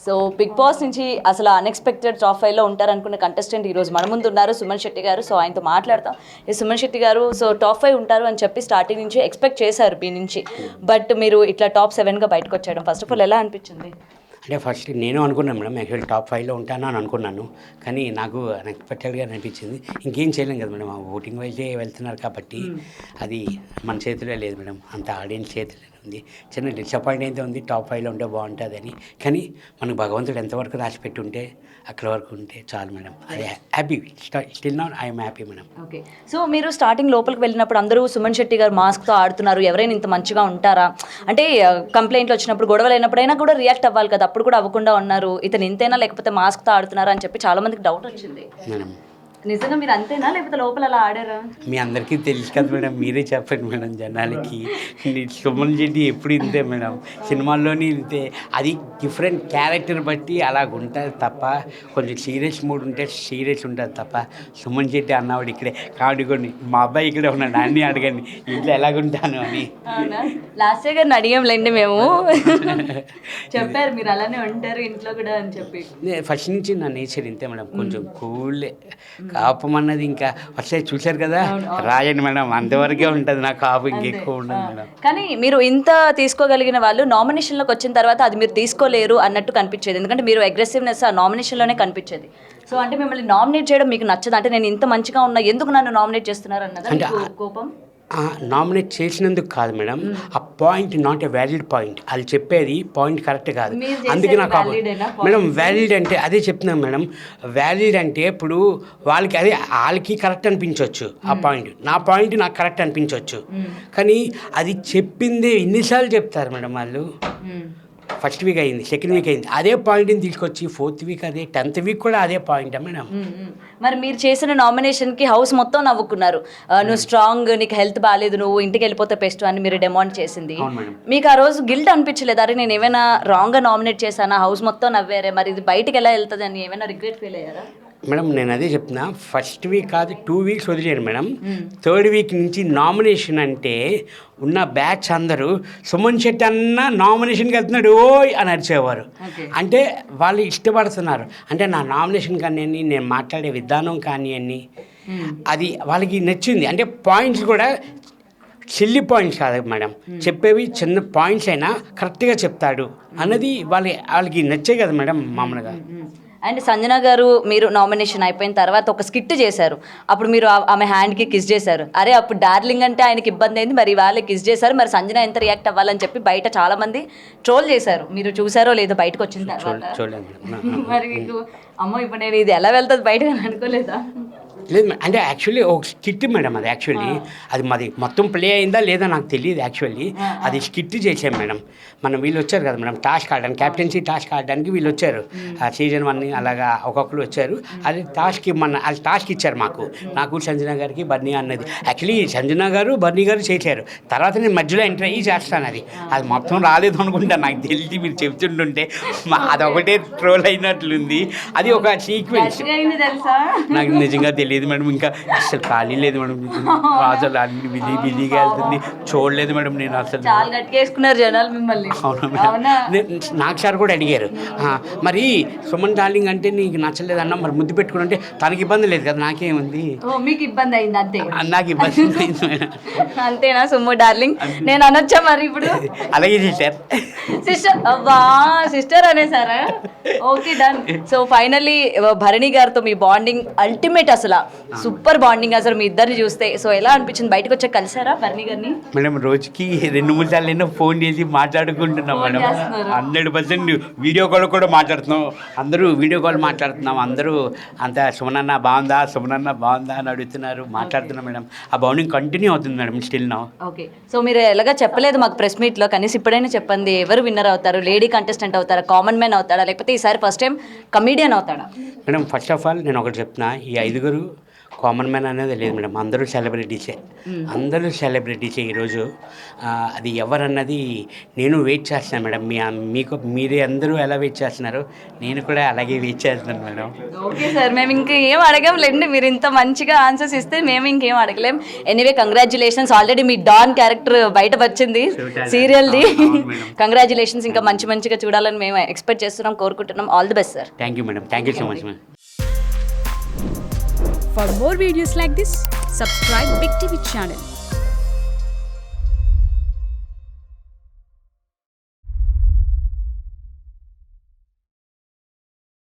So big boss నుంచి అసలు unexpected top 5లో ఉంటారనుకున్న contestant ఈరోజు మన ముందు ఉన్నారు సుమన్ శెట్టి గారు. సో ఆయనతో మాట్లాడతాం. ఈ సుమన్ శెట్టి గారు సో టాప్ 5 ఉంటారు అని చెప్పి స్టార్టింగ్ నుంచి ఎక్స్పెక్ట్ చేశారు మీ నుంచి, బట్ మీరు ఇట్లా టాప్ 7గా బయటకు వచ్చాడు. ఫస్ట్ ఆఫ్ ఆల్ ఎలా అనిపించింది? అంటే ఫస్ట్ నేను అనుకున్నాను మేడం, యాక్చువల్లీ టాప్ 5లో ఉంటాను అని అనుకున్నాను, కానీ నాకు అన్ఎక్స్పెక్టెడ్గా అనిపించింది. ఇంకేం చేయలేం కదా మేడం, ఆ ఓటింగ్ వైజే వెళ్తున్నారు కాబట్టి అది మన చేతిలో లేదు మేడం, అంత ఆడియన్స్ చేతిలో ఉంది. చిన్న డిసప్పాయింట్ అయితే ఉంది, టాప్ 5లో ఉంటే బాగుంటుందని. కానీ మనకు భగవంతుడు ఎంతవరకు రాసి పెట్టి ఉంటే అక్కడ వరకు ఉంటే చాలు మేడం. అది happy, still now I'm happy madam. Okay, so మీరు స్టార్టింగ్ లోపలికి వెళ్ళినప్పుడు అందరూ సుమన్ శెట్టి గారు మాస్క్తో ఆడుతున్నారు, ఎవరైనా ఇంత మంచిగా ఉంటారా అంటే కంప్లైంట్లు వచ్చినప్పుడు గొడవలు అయినప్పుడైనా కూడా రియాక్ట్ అవ్వాలి కదా, అప్పుడు కూడా అవ్వకుండా ఉన్నారు. ఇతను ఇంతేనా లేకపోతే మాస్క్తో ఆడుతున్నారా అని చెప్పి చాలా మందికి డౌట్ వచ్చింది. మేడం నిజంగా మీరు అంతేనా లేకపోతే లోపల అలా ఆడారా? మీ అందరికీ తెలుసు కదా మేడం, మీరే చెప్పండి మేడం జనాలకి. సుమన్ శెట్టి ఎప్పుడు ఇంతే మేడం, సినిమాల్లోని ఇంతే. అది డిఫరెంట్ క్యారెక్టర్ బట్టి అలాగ ఉంటుంది తప్ప, కొంచెం సీరియస్ మూడ్ ఉంటే సీరియస్ ఉంటుంది తప్ప. సుమన్ శెట్టి అన్నవాడు ఇక్కడే కాడుకోండి, మా అబ్బాయి ఇక్కడే ఉన్నాడు, అన్నీ అడగండి ఇంట్లో ఎలాగుంటాను అని. లాస్ట్ ఇయర్ గారిని అడిగాంలేండి మేము, చెప్పారు మీరు అలానే ఉంటారు ఇంట్లో కూడా అని చెప్పి. ఫస్ట్ నుంచి నా నేచర్ ఇంతే మేడం, కొంచెం కూల్. కాపం అన్నది ఇంకా వస్తే చూశారు కదా, రాయండి మేడం, అంతవరకే ఉంటుంది నా కాపు, ఇంకెక్కువ ఉండదు మేడం. కానీ మీరు ఇంత తీసుకోగలిగిన వాళ్ళు నామినేషన్లోకి వచ్చిన తర్వాత అది మీరు తీసుకోలేరు అన్నట్టు కనిపించేది, ఎందుకంటే మీరు అగ్రెసివ్నెస్ ఆ నామినేషన్లోనే కనిపించేది. సో అంటే మిమ్మల్ని నామినేట్ చేయడం మీకు నచ్చదు, అంటే నేను ఇంత మంచిగా ఉన్నా ఎందుకు నన్ను నామినేట్ చేస్తున్నారు అన్నదా కోపం? నామినేట్ చేసినందుకు కాదు మేడం, ఆ point not a valid point. వాళ్ళు చెప్పేది పాయింట్ కరెక్ట్ కాదు, అందుకే నాకు మేడం వ్యాలిడ్ అంటే అదే చెప్తున్నాను మేడం. వ్యాలిడ్ అంటే ఇప్పుడు వాళ్ళకి అదే వాళ్ళకి కరెక్ట్ అనిపించవచ్చు ఆ పాయింట్, నా పాయింట్ నాకు కరెక్ట్ అనిపించవచ్చు, కానీ అది చెప్పిందే ఎన్నిసార్లు చెప్తారు మేడం వాళ్ళు. ఫస్ట్ వీక్ అయింది, సెకండ్ వీక్ అయింది, అదే పాయింట్ని తీసుకొచ్చి 4th వీక్ అదే, 10th వీక్ కూడా అదే పాయింట్ మేడం. మరి మీరు చేసిన నామినేషన్కి హౌస్ మొత్తం నవ్వుకున్నారు. నువ్వు స్ట్రాంగ్, నీకు హెల్త్ బాగాలేదు, నువ్వు ఇంటికి వెళ్ళిపోతే బెస్ట్ అని మీరు డిమాండ్ చేసింది. మీకు ఆ రోజు గిల్ట్ అనిపించలేదు, అరే నేను ఏమైనా రాంగ్గా నామినేట్ చేశానా, హౌస్ మొత్తం నవ్వారే, మరి ఇది బయటికి ఎలా వెళ్తుంది అని ఏమైనా రిగ్రెట్ ఫీల్ అయ్యారా? మేడం నేను అదే చెప్తున్నా, ఫస్ట్ వీక్ కాదు 2 వీక్స్ వదిలేను మేడం. 3rd వీక్ నుంచి నామినేషన్ అంటే ఉన్న బ్యాచ్ అందరూ సుమన్ శెట్టి అన్న నామినేషన్కి వెళ్తున్నాడు ఓయ్ అని అరిచేవారు. అంటే వాళ్ళు ఇష్టపడుతున్నారు, అంటే నా నామినేషన్ కానివ్వండి, నేను మాట్లాడే విధానం కానివ్వండి, అది వాళ్ళకి నచ్చింది. అంటే పాయింట్స్ కూడా సిల్లీ పాయింట్స్ కాదు మేడం, చెప్పేవి చిన్న పాయింట్స్ అయినా కరెక్ట్గా చెప్తాడు అన్నది వాళ్ళకి నచ్చే కదా మేడం మామూలుగా. అండ్ సంజన గారు మీరు నామినేషన్ అయిపోయిన తర్వాత ఒక స్కిట్ చేశారు, అప్పుడు మీరు ఆమె హ్యాండ్కి కిస్ చేశారు. అరే అప్పుడు డార్లింగ్ అంటే ఆయనకి ఇబ్బంది అయింది, మరి వాళ్ళే కిస్ చేశారు, మరి సంజన ఎంత రియాక్ట్ అవ్వాలని చెప్పి బయట చాలా మంది ట్రోల్ చేశారు. మీరు చూసారో లేదో బయటకు వచ్చిన తర్వాత? మరి మీకు అమ్మో ఇప్పుడు నేను ఇది ఎలా వెళ్తుంది బయటకు అని అనుకోలేదా? లేదు అంటే యాక్చువల్లీ ఒక స్కిట్ మేడం, అది యాక్చువల్లీ అది మాది మొత్తం ప్లే అయిందా లేదా నాకు తెలియదు. యాక్చువల్లీ అది స్కిట్ చేసాం మేడం. వీళ్ళు వచ్చారు కదా మేడం టాస్క్ ఆడడానికి, క్యాప్టెన్సీ టాస్క్ ఆడడానికి వీళ్ళు వచ్చారు, సీజన్ 1 అలాగా ఒక్కొక్కరు వచ్చారు. అది టాస్క్ వాళ్ళు టాస్క్ ఇచ్చారు నాకు సంజన గారికి బర్నీ అన్నది. యాక్చువల్లీ సంజన గారు బర్నీ గారు చేశారు, తర్వాత నేను మధ్యలో ఎంటర్ అయ్యి చేస్తాను. అది మొత్తం రాలేదు అనుకుంటా, నాకు తెలిసి మీరు చెప్తుంటుంటే అదొకటే ట్రోల్ అయినట్లుంది. అది ఒక సీక్వెన్స్, నాకు నిజంగా తెలియదు మేడం. ఇంకా అసలు ఖాళీ లేదు మేడం, అసలు అన్ని బిజీగా వెళ్తుంది, చూడలేదు మేడం నేను అసలు. చాలా గట్టికేసుకున్నారు జనాలు మిమ్మల్ని. అవును మేడం, నాకు సార్ కూడా అడిగారు, మరి సుమన్ డార్లింగ్ అంటే నీకు నచ్చలేదన్నా, మరి ముద్దు పెట్టుకుంటే తనకి ఇబ్బంది లేదు కదా, నాకేముంది? మీకు ఇబ్బంది అయింది అంతే? నాకు ఇబ్బంది అయింది మేడం. అంతేనా సుమ్ము డార్లింగ్ నేను అనొచ్చా మరి ఇప్పుడు? అలాగే సిస్టర్, సిస్టర్ అవ్వా సిస్టర్ అనేసారా? Okay done. So finally Bharani గారితో మీ బాండింగ్ అల్టిమేట్, అసలు సూపర్ బాండింగ్ అసలు మీ ఇద్దరిని చూస్తే. సో ఎలా అనిపించింది, బయటకు వచ్చాక కలిసారా భరణి గారిని? మేడం రోజుకి 2-3 సార్లు ఫోన్ చేసి మాట్లాడుకుంటున్నాం మేడం, 100% వీడియో కాల్ కూడా మాట్లాడుతున్నాం, అందరూ వీడియో కాల్ మాట్లాడుతున్నాం, అందరూ అంత సుమనన్న బాగుందా సుమనన్న బాగుందా అని అడుగుతున్నారు, మాట్లాడుతున్నాం మేడం. ఆ బాండింగ్ కంటిన్యూ అవుతుంది madam still now. Okay, so మీరు ఎలాగా చెప్పలేదు మాకు ప్రెస్ మీట్లో, కనీసం ఇప్పుడైనా చెప్పండి, ఎవరు విన్నర్ అవుతారు? లేడీ కంటెస్టెంట్ అవుతారా, కామన్ మ్యాన్ అవుతాడా, లేకపోతే ఈసారి ఫస్ట్ టైం కమీడియన్ అవుతాడా? మేడం ఫస్ట్ ఆఫ్ ఆల్ నేను ఒకటి చెప్తున్నా, ఈ 5 కామన్ మ్యాన్ అనేది లేదు మేడం, అందరూ సెలబ్రిటీసే. అందరూ సెలబ్రిటీసే ఈరోజు. అది ఎవరన్నది నేను వెయిట్ చేస్తాను మేడం. మీకు మీరే అందరూ ఎలా వెయిట్ చేస్తున్నారు, నేను కూడా అలాగే వెయిట్ చేస్తున్నాను మేడం. ఓకే సార్, మేము ఇంకేం అడగంలేండి, మీరు ఇంత మంచిగా ఆన్సర్స్ ఇస్తే మేము ఇంకేం అడగలేం. ఎనీవే కంగ్రాచులేషన్స్, ఆల్రెడీ మీ డాన్ క్యారెక్టర్ బయట వచ్చింది సీరియల్ది. కంగ్రాచులేషన్స్, ఇంకా మంచిగా చూడాలని మేము ఎక్స్పెక్ట్ చేస్తున్నాం, కోరుకుంటున్నాం. All the best sir. Thank you madam, thank you so much madam. For more videos like this, subscribe Big TV channel.